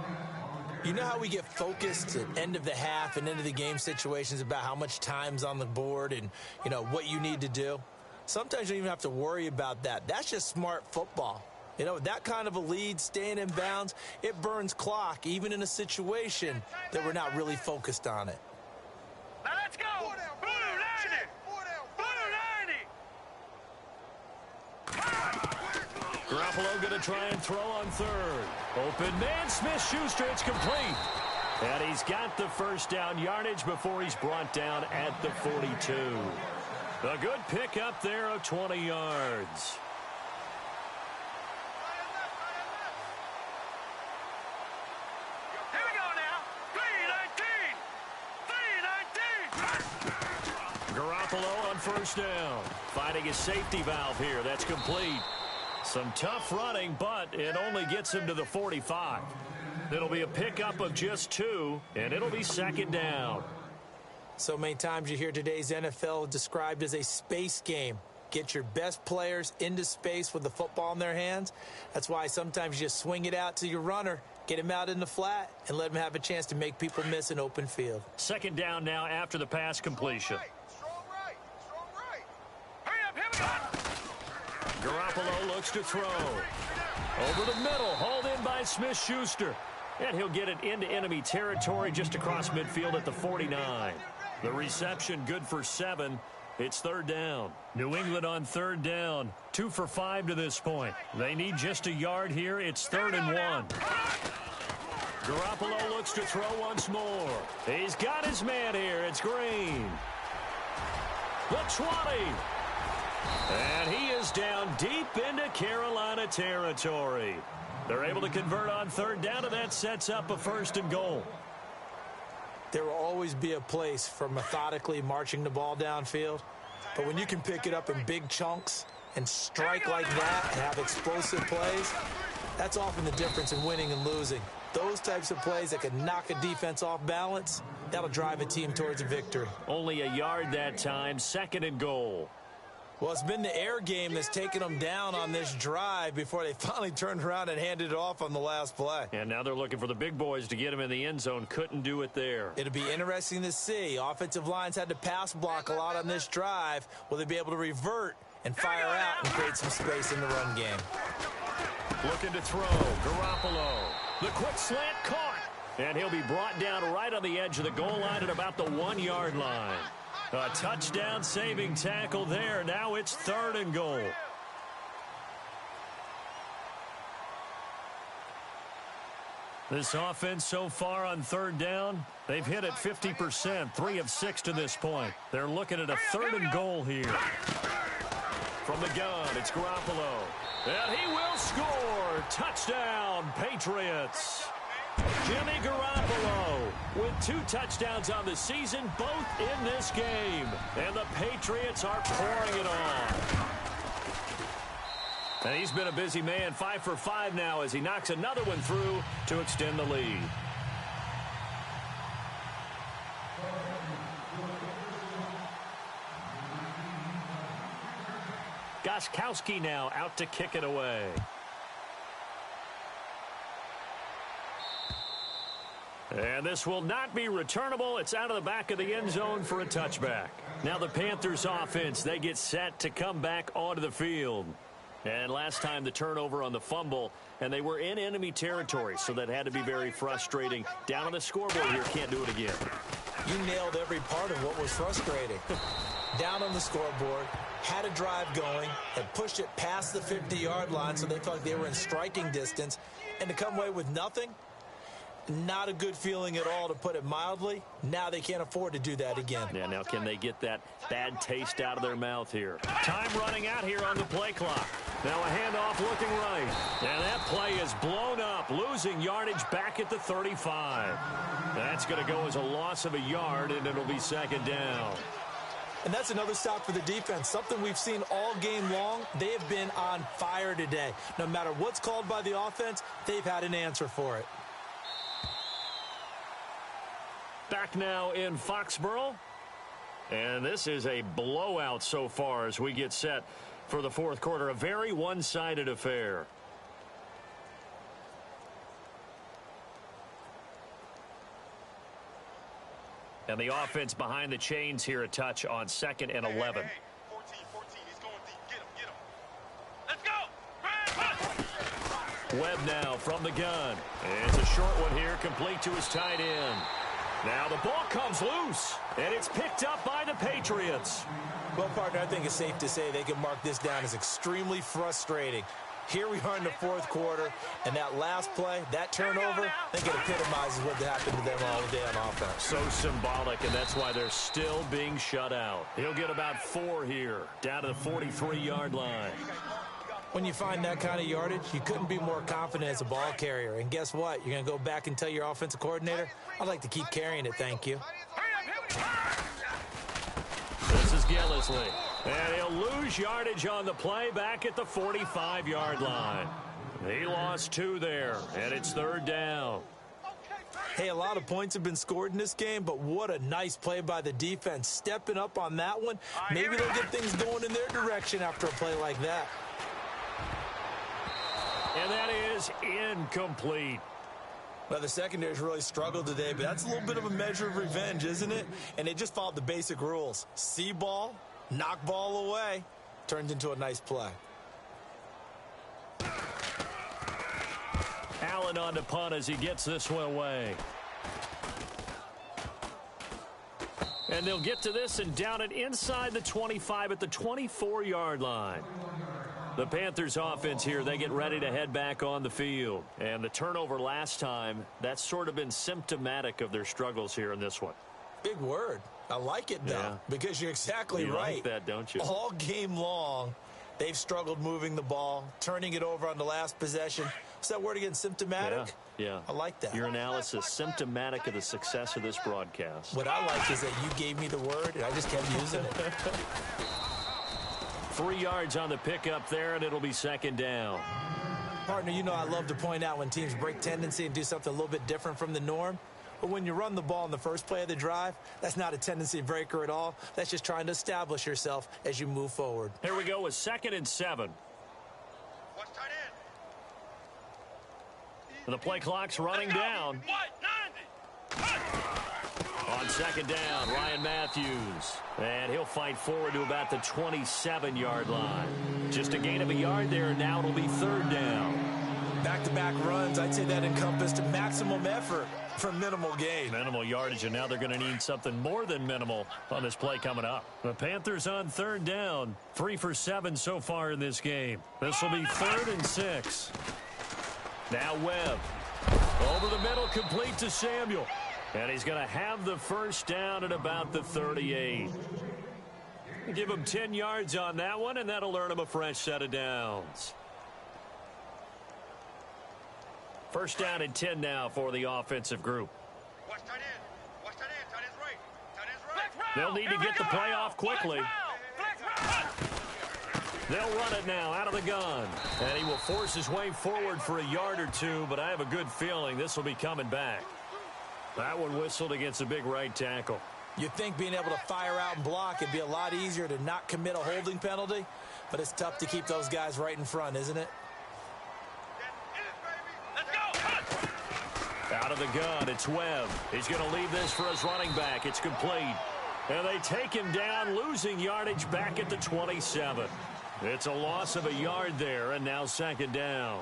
You know how we get focused at end of the half and end of the game situations about how much time's on the board and, you know, what you need to do? Sometimes you don't even have to worry about that. That's just smart football. You know, with that kind of a lead, staying in bounds, it burns clock, even in a situation that we're not really focused on it. Now let's go. Blue 90. Blue 90. Garoppolo going to try and throw on 3rd. Open man, Smith-Schuster, it's complete. And he's got the first down yardage before he's brought down at the 42. A good pickup there of 20 yards. Here we go now. 319. Garoppolo on first down. Finding his safety valve here. That's complete. Some tough running, but it only gets him to the 45. It'll be a pickup of just 2, and it'll be 2nd down. So many times you hear today's NFL described as a space game. Get your best players into space with the football in their hands. That's why sometimes you just swing it out to your runner, get him out in the flat, and let him have a chance to make people miss an open field. 2nd down now after the pass completion. Strong right. Hurry up, here we go. Garoppolo looks to throw. Over the middle, hauled in by Smith-Schuster. And he'll get it into enemy territory just across midfield at the 49. The reception good for 7. It's 3rd down. New England on 3rd down. 2 for 5 to this point. They need just a yard here. It's 3rd and 1. Garoppolo looks to throw once more. He's got his man here. It's Green. The 20. And he is down deep into Carolina territory. They're able to convert on 3rd down, and that sets up a 1st and goal. There will always be a place for methodically marching the ball downfield. But when you can pick it up in big chunks and strike like that and have explosive plays, that's often the difference in winning and losing. Those types of plays that can knock a defense off balance, that'll drive a team towards a victory. Only a yard that time, 2nd and goal. Well, it's been the air game that's taken them down on this drive before they finally turned around and handed it off on the last play. And now they're looking for the big boys to get him in the end zone. Couldn't do it there. It'll be interesting to see. Offensive lines had to pass block a lot on this drive. Will they be able to revert and fire out and create some space in the run game? Looking to throw. Garoppolo. The quick slant caught. And he'll be brought down right on the edge of the goal line at about the 1-yard line. A touchdown saving tackle there. Now it's 3rd and goal. This offense so far on 3rd down, they've hit it 50%, 3 of 6 to this point. They're looking at a 3rd and goal here. From the gun, it's Garoppolo. And he will score. Touchdown, Patriots. Jimmy Garoppolo with 2 touchdowns on the season, both in this game. And the Patriots are pouring it on. And he's been a busy man, 5 for 5 now as he knocks another one through to extend the lead. Gostkowski now out to kick it away. And this will not be returnable. It's out of the back of the end zone for a touchback. Now the Panthers offense, they get set to come back onto the field. And last time the turnover on the fumble, and they were in enemy territory, so that had to be very frustrating. Down on the scoreboard here, can't do it again. You nailed every part of what was frustrating. Down on the scoreboard, had a drive going, had pushed it past the 50-yard line so they felt like they were in striking distance, and to come away with nothing, not a good feeling at all, to put it mildly. Now they can't afford to do that again. Yeah, now can they get that bad taste out of their mouth here? Time running out here on the play clock. Now a handoff looking right. And that play is blown up, losing yardage back at the 35. That's going to go as a loss of a yard, and it'll be second down. And that's another stop for the defense, something we've seen all game long. They have been on fire today. No matter what's called by the offense, they've had an answer for it. Back now in Foxborough. And this is a blowout so far as we get set for the fourth quarter. A very one-sided affair. And the offense behind the chains here, a touch on 2nd and 11. Hey, 14, he's going deep. Get him. Let's go. Webb now from the gun. It's a short one here, complete to his tight end. Now the ball comes loose, and it's picked up by the Patriots. Well, partner, I think it's safe to say they can mark this down as extremely frustrating. Here we are in the fourth quarter, and that last play, that turnover, I think it epitomizes what happened to them all day on offense. So symbolic, and that's why they're still being shut out. He'll get about 4 here, down to the 43-yard line. When you find that kind of yardage, you couldn't be more confident as a ball carrier. And guess what? You're going to go back and tell your offensive coordinator, I'd like to keep carrying it, thank you. This is Gillisley. And he'll lose yardage on the play back at the 45-yard line. He lost 2 there, and it's third down. Hey, a lot of points have been scored in this game, but what a nice play by the defense. Stepping up on that one, maybe they'll get things going in their direction after a play like that. And that is incomplete. Well, the secondary's really struggled today, but that's a little bit of a measure of revenge, isn't it? And they just followed the basic rules. See ball, knock ball away, turned into a nice play. Allen on the punt as he gets this one away. And they'll get to this and down it inside the 25 at the 24-yard line. The Panthers offense here, they get ready to head back on the field. And the turnover last time, that's sort of been symptomatic of their struggles here in this one. Big word. I like it, though, because you're exactly right. You like that, don't you? All game long, they've struggled moving the ball, turning it over on the last possession. What's that word again, symptomatic? Yeah. I like that. Your analysis, symptomatic of the success of this broadcast. What I like is that you gave me the word, and I just kept using it. 3 yards on the pickup there, and it'll be second down. Partner, you know I love to point out when teams break tendency and do something a little bit different from the norm. But when you run the ball in the first play of the drive, that's not a tendency breaker at all. That's just trying to establish yourself as you move forward. Here we go with 2nd and 7. Watch tight end. And the play clock's running down. On 2nd down, Ryan Matthews. And he'll fight forward to about the 27-yard line. Just a gain of a yard there, and now it'll be 3rd down. Back-to-back runs, I'd say that encompassed maximum effort for minimal gain. Minimal yardage, and now they're going to need something more than minimal on this play coming up. The Panthers on 3rd down. 3 for 7 so far in this game. This will be 3rd and 6. Now Webb. Over the middle, complete to Samuel. And he's going to have the first down at about the 38. Give him 10 yards on that one, and that'll earn him a fresh set of downs. First down and 10 now for the offensive group. Watch tight end. Watch tight end. Tight end's right. Tight end's right. They'll need to get the play off quickly. They'll run it now out of the gun. And he will force his way forward for a yard or 2, but I have a good feeling this will be coming back. That one whistled against a big right tackle. You'd think being able to fire out and block it'd be a lot easier to not commit a holding penalty, but it's tough to keep those guys right in front, isn't it? Out Out of the gun, it's Webb. He's going to leave this for his running back. It's complete. And they take him down, losing yardage back at the 27. It's a loss of a yard there, and now second down.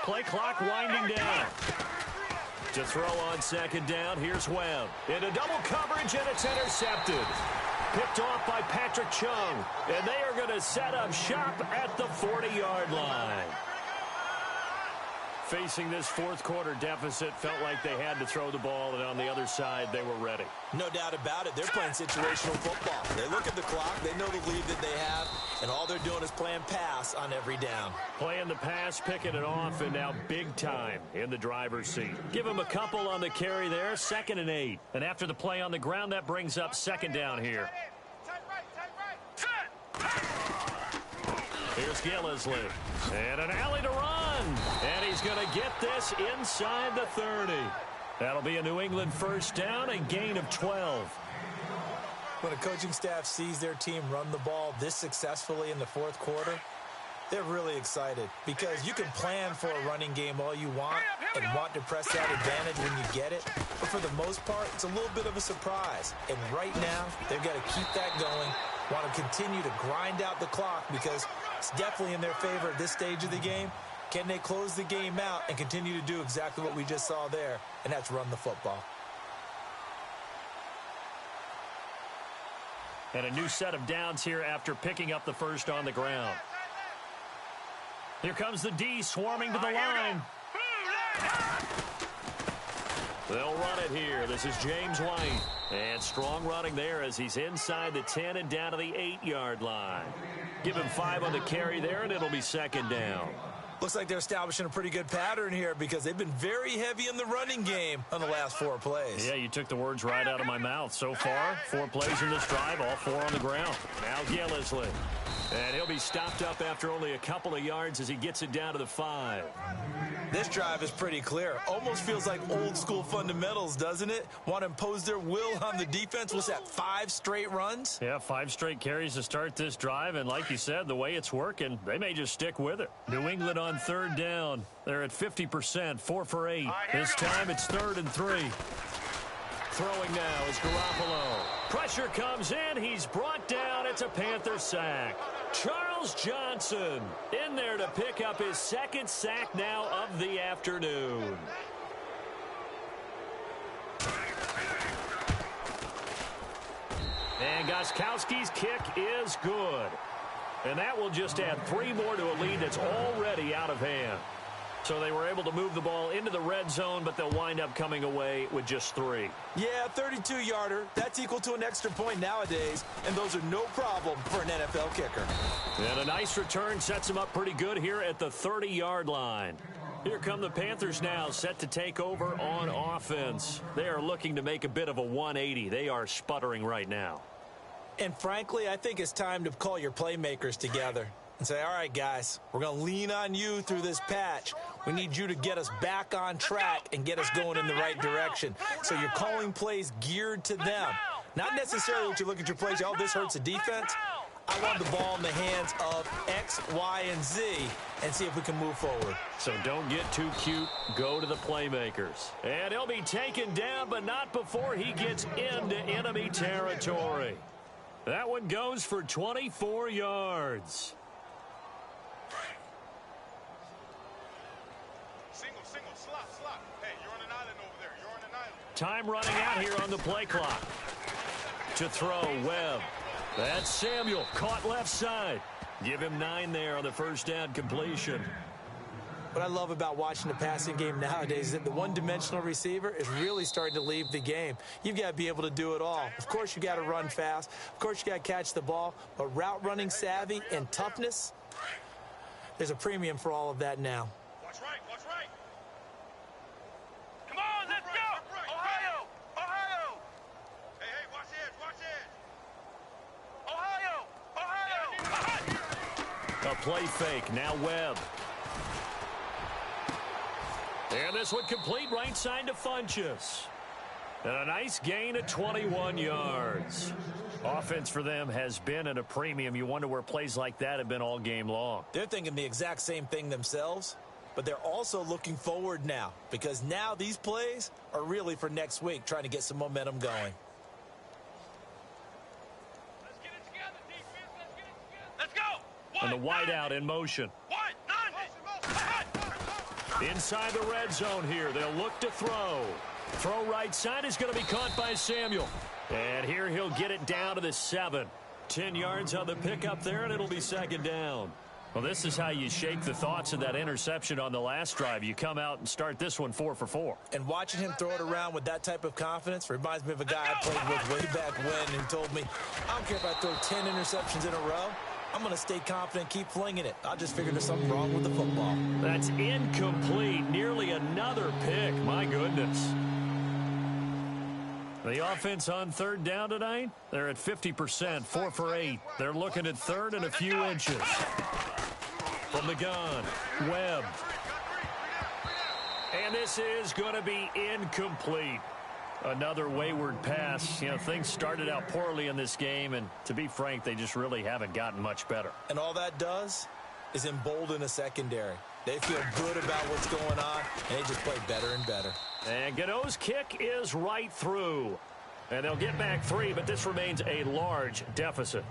Play clock winding down. To throw on second down, here's Webb. Into double coverage, and it's intercepted. Picked off by Patrick Chung. And they are going to set up shop at the 40-yard line. Facing this fourth quarter deficit, felt like they had to throw the ball, and on the other side, they were ready. No doubt about it. They're playing situational football. They look at the clock. They know the lead that they have, and all they're doing is playing pass on every down. Playing the pass, picking it off, and now big time in the driver's seat. Give him a couple on the carry there, 2nd and 8. And after the play on the ground, that brings up second down here. Here's Gillisley. And an alley to run. And he's going to get this inside the 30. That'll be a New England first down and gain of 12. When a coaching staff sees their team run the ball this successfully in the fourth quarter, they're really excited because you can plan for a running game all you want and want to press that advantage when you get it. But for the most part, it's a little bit of a surprise. And right now, they've got to keep that going, want to continue to grind out the clock because it's definitely in their favor at this stage of the game. Can they close the game out and continue to do exactly what we just saw there, and that's run the football. And a new set of downs here after picking up the first on the ground. Here comes the D swarming to the line. They'll run it here. This is James White. And strong running there as he's inside the 10 and down to the 8-yard line. Give him 5 on the carry there, and it'll be second down. Looks like they're establishing a pretty good pattern here because they've been very heavy in the running game on the last 4 plays. Yeah, you took the words right out of my mouth. So far, 4 plays in this drive, all 4 on the ground. Now Gillisley. And he'll be stopped up after only a couple of yards as he gets it down to the 5. This drive is pretty clear. Almost feels like old school fundamentals, doesn't it? Want to impose their will on the defense. Was that 5 straight runs? Yeah, 5 straight carries to start this drive. And like you said, the way it's working, they may just stick with it. New England on 3rd down. They're at 50%, 4 for 8. This time it's 3rd and 3. Throwing now is Garoppolo. Pressure comes in. He's brought down. It's a Panther sack. Charles Johnson in there to pick up his 2nd sack now of the afternoon. And Gostkowski's kick is good. And that will just add 3 more to a lead that's already out of hand. So they were able to move the ball into the red zone, but they'll wind up coming away with just 3. Yeah, 32-yarder. That's equal to an extra point nowadays, and those are no problem for an NFL kicker. And a nice return sets them up pretty good here at the 30-yard line. Here come the Panthers now, set to take over on offense. They are looking to make a bit of a 180. They are sputtering right now. And frankly, I think it's time to call your playmakers together and say, all right, guys, we're going to lean on you through this patch. We need you to get us back on track and get us going in the right direction. So you're calling plays geared to them. Not necessarily that you look at your plays, oh, this hurts the defense. I want the ball in the hands of X, Y, and Z and see if we can move forward. So don't get too cute. Go to the playmakers. And he'll be taken down, but not before he gets into enemy territory. That one goes for 24 yards. Single, slot. Hey, you're on an island over there. You're on an island. Time running out here on the play clock. To throw, Webb. That's Samuel, caught left side. Give him 9 there on the first down completion. What I love about watching the passing game nowadays is that the one-dimensional receiver is really starting to leave the game. You've got to be able to do it all. Of course, you got to run fast. Of course, you got to catch the ball. But route running savvy and toughness, there's a premium for all of that now. Watch right. Come on, let's go. Ohio. Hey, watch edge. Ohio. A play fake, now Webb. And this one complete right side to Funchess. And a nice gain of 21 yards. Offense for them has been at a premium. You wonder where plays like that have been all game long. They're thinking the exact same thing themselves, but they're also looking forward now because now these plays are really for next week, trying to get some momentum going. Let's get it together, defense. Let's get it together. Let's go. And the wideout in motion. Inside the red zone here. They'll look to throw. Throw right side is going to be caught by Samuel. And here he'll get it down to the 7. 10 yards on the pickup there, and it'll be second down. Well, this is how you shake the thoughts of that interception on the last drive. You come out and start this one 4 for 4. And watching him throw it around with that type of confidence reminds me of a guy I played with way back when who told me, I don't care if I throw 10 interceptions in a row. I'm going to stay confident, keep flinging it. I just figured there's something wrong with the football. That's incomplete. Nearly another pick. My goodness. The offense on third down tonight, they're at 50%, 4 for 8. They're looking at third and a few inches. From the gun, Webb. And this is going to be incomplete. Another wayward pass. You know, things started out poorly in this game, and to be frank, they just really haven't gotten much better. And all that does is embolden a secondary. They feel good about what's going on, and they just play better and better. And Gano's kick is right through. And they'll get back 3, but this remains a large deficit.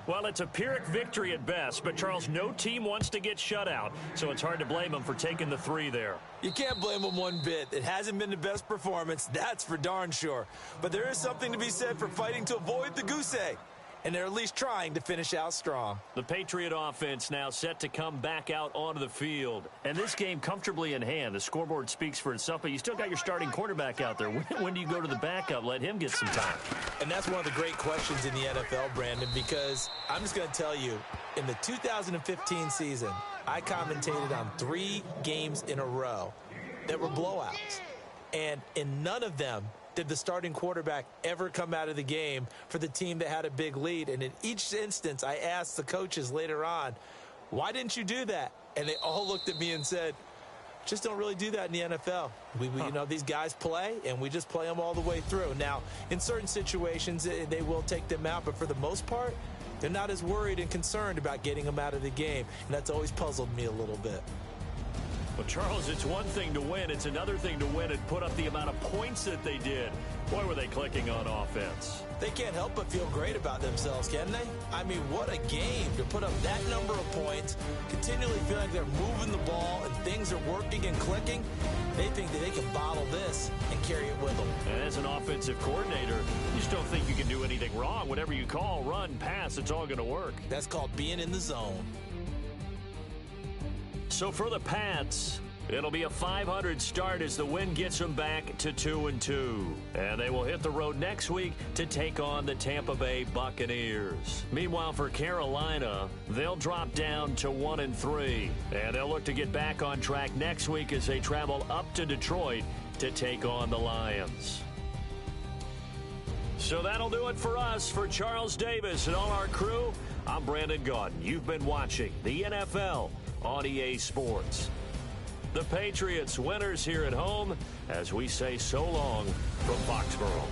Well, it's a Pyrrhic victory at best, but, Charles, no team wants to get shut out, so it's hard to blame them for taking the 3 there. You can't blame them one bit. It hasn't been the best performance, that's for darn sure. But there is something to be said for fighting to avoid the goose egg. And they're at least trying to finish out strong. The Patriot offense now set to come back out onto the field. And this game comfortably in hand. The scoreboard speaks for itself, but you still got your starting quarterback out there. When do you go to the backup? Let him get some time. And that's one of the great questions in the NFL, Brandon, because I'm just going to tell you, in the 2015 season, I commentated on 3 games in a row that were blowouts. And in none of them did the starting quarterback ever come out of the game for the team that had a big lead. And in each instance, I asked the coaches later on, why didn't you do that? And they all looked at me and said, just don't really do that in the NFL. You know, these guys play, and we just play them all the way through. Now, in certain situations, they will take them out, but for the most part, they're not as worried and concerned about getting them out of the game. And that's always puzzled me a little bit. Well, Charles, it's one thing to win. It's another thing to win and put up the amount of points that they did. Boy, were they clicking on offense. They can't help but feel great about themselves, can they? I mean, what a game to put up that number of points, continually feeling like they're moving the ball and things are working and clicking. They think that they can bottle this and carry it with them. And as an offensive coordinator, you just don't think you can do anything wrong. Whatever you call, run, pass, it's all going to work. That's called being in the zone. So for the Pats, it'll be a 500 start as the win gets them back to 2-2. And they will hit the road next week to take on the Tampa Bay Buccaneers. Meanwhile, for Carolina, they'll drop down to 1-3. And they'll look to get back on track next week as they travel up to Detroit to take on the Lions. So that'll do it for us. For Charles Davis and all our crew, I'm Brandon Gaudin. You've been watching the NFL on EA Sports. The Patriots winners here at home as we say so long from Foxborough.